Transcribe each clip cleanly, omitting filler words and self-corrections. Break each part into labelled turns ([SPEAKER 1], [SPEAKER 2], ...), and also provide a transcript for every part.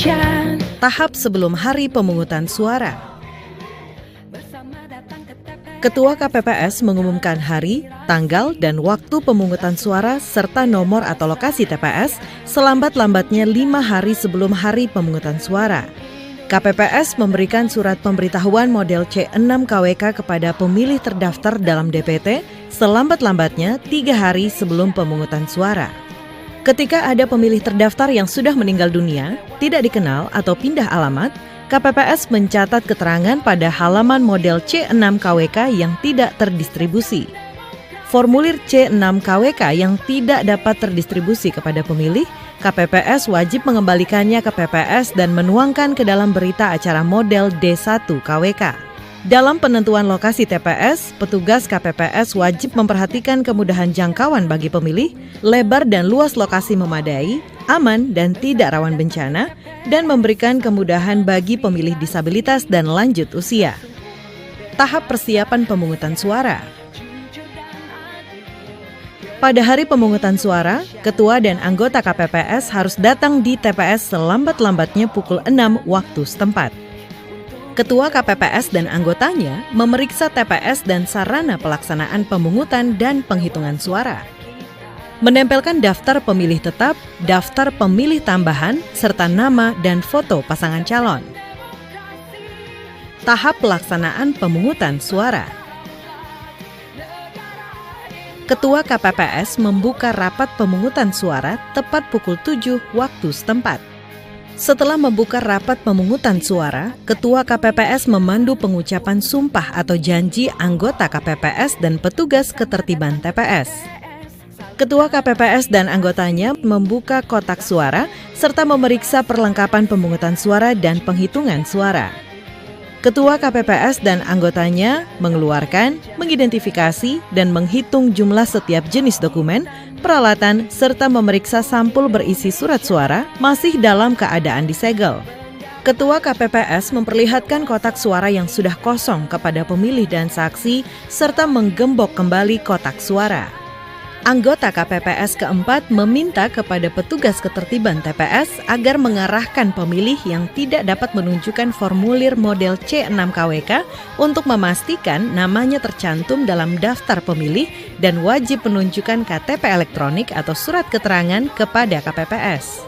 [SPEAKER 1] Indonesia.
[SPEAKER 2] Tahap sebelum hari pemungutan suara. Ketua KPPS mengumumkan hari, tanggal, dan waktu pemungutan suara serta nomor atau lokasi TPS selambat-lambatnya 5 hari sebelum hari pemungutan suara. KPPS memberikan surat pemberitahuan model C6 KWK kepada pemilih terdaftar dalam DPT selambat-lambatnya 3 hari sebelum pemungutan suara. Ketika ada pemilih terdaftar yang sudah meninggal dunia, tidak dikenal atau pindah alamat, KPPS mencatat keterangan pada halaman model C6 KWK yang tidak terdistribusi. Formulir C6 KWK yang tidak dapat terdistribusi kepada pemilih, KPPS wajib mengembalikannya ke PPS dan menuangkan ke dalam berita acara model D1 KWK. Dalam penentuan lokasi TPS, petugas KPPS wajib memperhatikan kemudahan jangkauan bagi pemilih, lebar dan luas lokasi memadai, aman dan tidak rawan bencana, dan memberikan kemudahan bagi pemilih disabilitas dan lanjut usia. Tahap persiapan pemungutan suara. Pada hari pemungutan suara, ketua dan anggota KPPS harus datang di TPS selambat-lambatnya pukul 6 waktu setempat. Ketua KPPS dan anggotanya memeriksa TPS dan sarana pelaksanaan pemungutan dan penghitungan suara. Menempelkan daftar pemilih tetap, daftar pemilih tambahan, serta nama dan foto pasangan calon. Tahap pelaksanaan pemungutan suara. Ketua KPPS membuka rapat pemungutan suara tepat pukul 7 waktu setempat. Setelah membuka rapat pemungutan suara, Ketua KPPS memandu pengucapan sumpah atau janji anggota KPPS dan petugas ketertiban TPS. Ketua KPPS dan anggotanya membuka kotak suara serta memeriksa perlengkapan pemungutan suara dan penghitungan suara. Ketua KPPS dan anggotanya mengeluarkan, mengidentifikasi, dan menghitung jumlah setiap jenis dokumen, peralatan, serta memeriksa sampul berisi surat suara masih dalam keadaan disegel. Ketua KPPS memperlihatkan kotak suara yang sudah kosong kepada pemilih dan saksi, serta menggembok kembali kotak suara. Anggota KPPS keempat meminta kepada petugas ketertiban TPS agar mengarahkan pemilih yang tidak dapat menunjukkan formulir model C6 KWK untuk memastikan namanya tercantum dalam daftar pemilih dan wajib menunjukkan KTP elektronik atau surat keterangan kepada KPPS.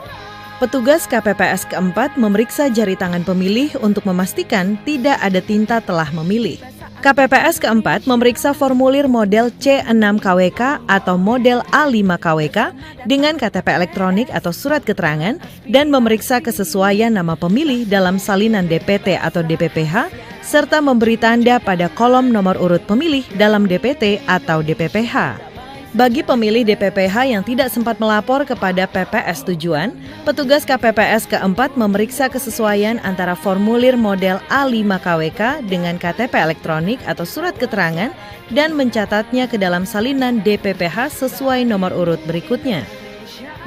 [SPEAKER 2] Petugas KPPS keempat memeriksa jari tangan pemilih untuk memastikan tidak ada tinta telah memilih. KPPS keempat memeriksa formulir model C6 KWK atau model A5 KWK dengan KTP elektronik atau surat keterangan dan memeriksa kesesuaian nama pemilih dalam salinan DPT atau DPPH serta memberi tanda pada kolom nomor urut pemilih dalam DPT atau DPPH. Bagi pemilih DPPH yang tidak sempat melapor kepada PPS tujuan, petugas KPPS keempat memeriksa kesesuaian antara formulir model A5 KWK dengan KTP elektronik atau surat keterangan dan mencatatnya ke dalam salinan DPPH sesuai nomor urut berikutnya.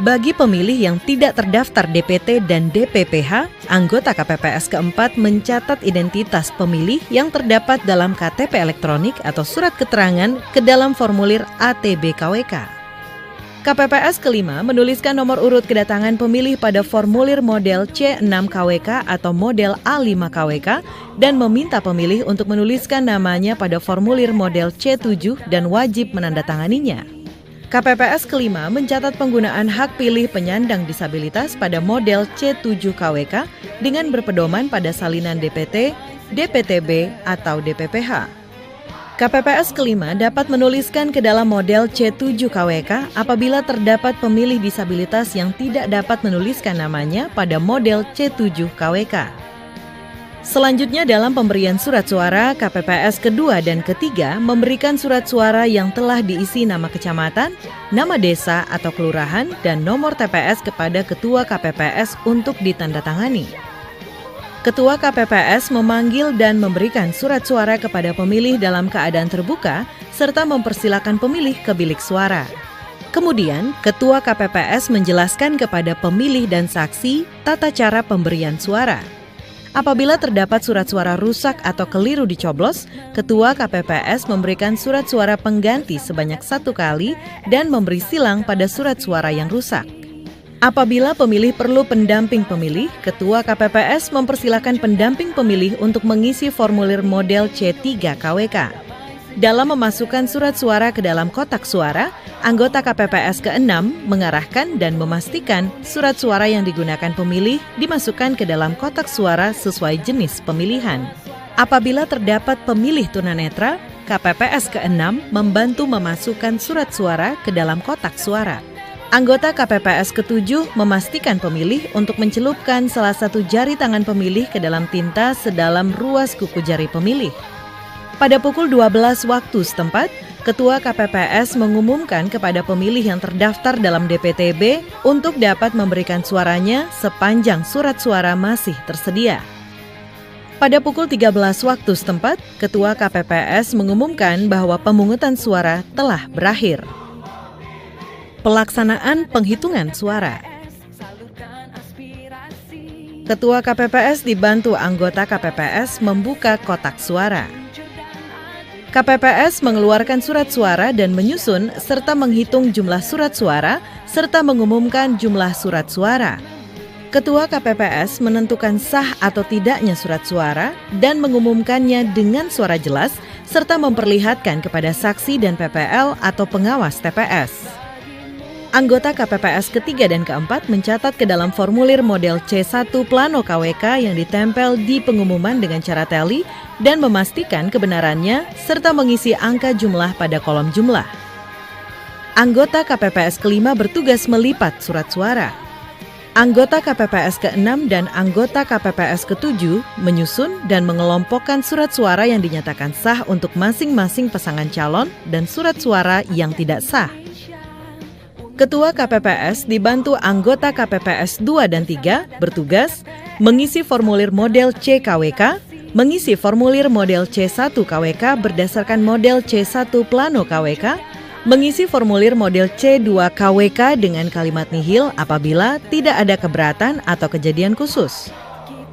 [SPEAKER 2] Bagi pemilih yang tidak terdaftar DPT dan DPPH, anggota KPPS keempat mencatat identitas pemilih yang terdapat dalam KTP elektronik atau surat keterangan ke dalam formulir ATB KWK. KPPS kelima menuliskan nomor urut kedatangan pemilih pada formulir model C6 KWK atau model A5 KWK dan meminta pemilih untuk menuliskan namanya pada formulir model C7 dan wajib menandatanganinya. KPPS kelima mencatat penggunaan hak pilih penyandang disabilitas pada model C7 KWK dengan berpedoman pada salinan DPT, DPTB, atau DPPH. KPPS kelima dapat menuliskan ke dalam model C7 KWK apabila terdapat pemilih disabilitas yang tidak dapat menuliskan namanya pada model C7 KWK. Selanjutnya dalam pemberian surat suara, KPPS kedua dan ketiga memberikan surat suara yang telah diisi nama kecamatan, nama desa atau kelurahan, dan nomor TPS kepada Ketua KPPS untuk ditandatangani. Ketua KPPS memanggil dan memberikan surat suara kepada pemilih dalam keadaan terbuka, serta mempersilakan pemilih ke bilik suara. Kemudian, Ketua KPPS menjelaskan kepada pemilih dan saksi tata cara pemberian suara. Apabila terdapat surat suara rusak atau keliru dicoblos, Ketua KPPS memberikan surat suara pengganti sebanyak 1 kali dan memberi silang pada surat suara yang rusak. Apabila pemilih perlu pendamping pemilih, Ketua KPPS mempersilakan pendamping pemilih untuk mengisi formulir model C3 KWK. Dalam memasukkan surat suara ke dalam kotak suara, anggota KPPS ke-6 mengarahkan dan memastikan surat suara yang digunakan pemilih dimasukkan ke dalam kotak suara sesuai jenis pemilihan. Apabila terdapat pemilih tunanetra, KPPS ke-6 membantu memasukkan surat suara ke dalam kotak suara. Anggota KPPS ke-7 memastikan pemilih untuk mencelupkan salah satu jari tangan pemilih ke dalam tinta sedalam ruas kuku jari pemilih. Pada pukul 12 waktu setempat, Ketua KPPS mengumumkan kepada pemilih yang terdaftar dalam DPTB untuk dapat memberikan suaranya sepanjang surat suara masih tersedia. Pada pukul 13 waktu setempat, Ketua KPPS mengumumkan bahwa pemungutan suara telah berakhir. Pelaksanaan penghitungan suara. Ketua KPPS dibantu anggota KPPS membuka kotak suara. KPPS mengeluarkan surat suara dan menyusun serta menghitung jumlah surat suara serta mengumumkan jumlah surat suara. Ketua KPPS menentukan sah atau tidaknya surat suara dan mengumumkannya dengan suara jelas serta memperlihatkan kepada saksi dan PPL atau pengawas TPS. Anggota KPPS ketiga dan keempat mencatat ke dalam formulir model C1 plano KWK yang ditempel di pengumuman dengan cara teli dan memastikan kebenarannya serta mengisi angka jumlah pada kolom jumlah. Anggota KPPS kelima bertugas melipat surat suara. Anggota KPPS ke-6 dan anggota KPPS ke-7 menyusun dan mengelompokkan surat suara yang dinyatakan sah untuk masing-masing pasangan calon dan surat suara yang tidak sah. Ketua KPPS dibantu anggota KPPS 2 dan 3 bertugas mengisi formulir model C KWK, mengisi formulir model C1 KWK berdasarkan model C1 plano KWK, mengisi formulir model C2 KWK dengan kalimat nihil apabila tidak ada keberatan atau kejadian khusus.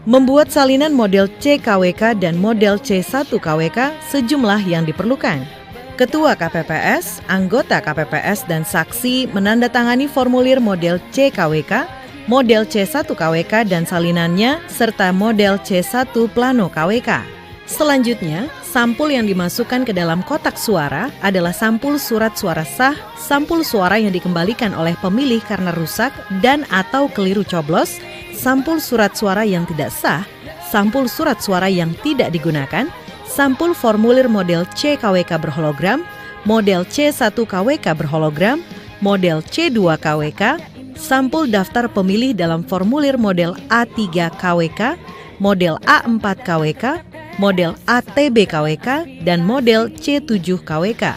[SPEAKER 2] Membuat salinan model C KWK dan model C1 KWK sejumlah yang diperlukan. Ketua KPPS, anggota KPPS, dan saksi menandatangani formulir model C KWK, model C1 KWK dan salinannya, serta model C1 plano KWK. Selanjutnya, sampul yang dimasukkan ke dalam kotak suara adalah sampul surat suara sah, sampul suara yang dikembalikan oleh pemilih karena rusak dan atau keliru coblos, sampul surat suara yang tidak sah, sampul surat suara yang tidak digunakan, sampul formulir model C KWK berhologram, model C1 KWK berhologram, model C2 KWK, sampul daftar pemilih dalam formulir model A3 KWK, model A4 KWK, model ATB KWK, dan model C7 KWK.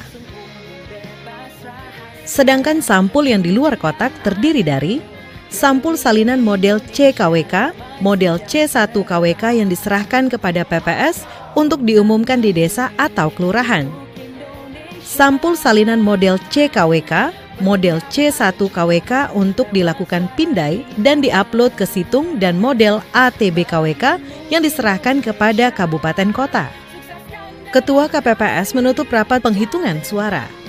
[SPEAKER 2] Sedangkan sampul yang di luar kotak terdiri dari sampul salinan model C KWK, model C1 KWK yang diserahkan kepada PPS untuk diumumkan di desa atau kelurahan. Sampul salinan model C KWK, model C1 KWK untuk dilakukan pindai dan diupload ke situng dan model ATB KWK yang diserahkan kepada kabupaten kota. Ketua KPPS menutup rapat penghitungan suara.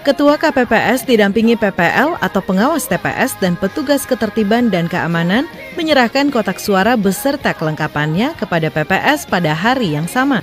[SPEAKER 2] Ketua KPPS didampingi PPL atau pengawas TPS dan petugas ketertiban dan keamanan menyerahkan kotak suara beserta kelengkapannya kepada PPS pada hari yang sama.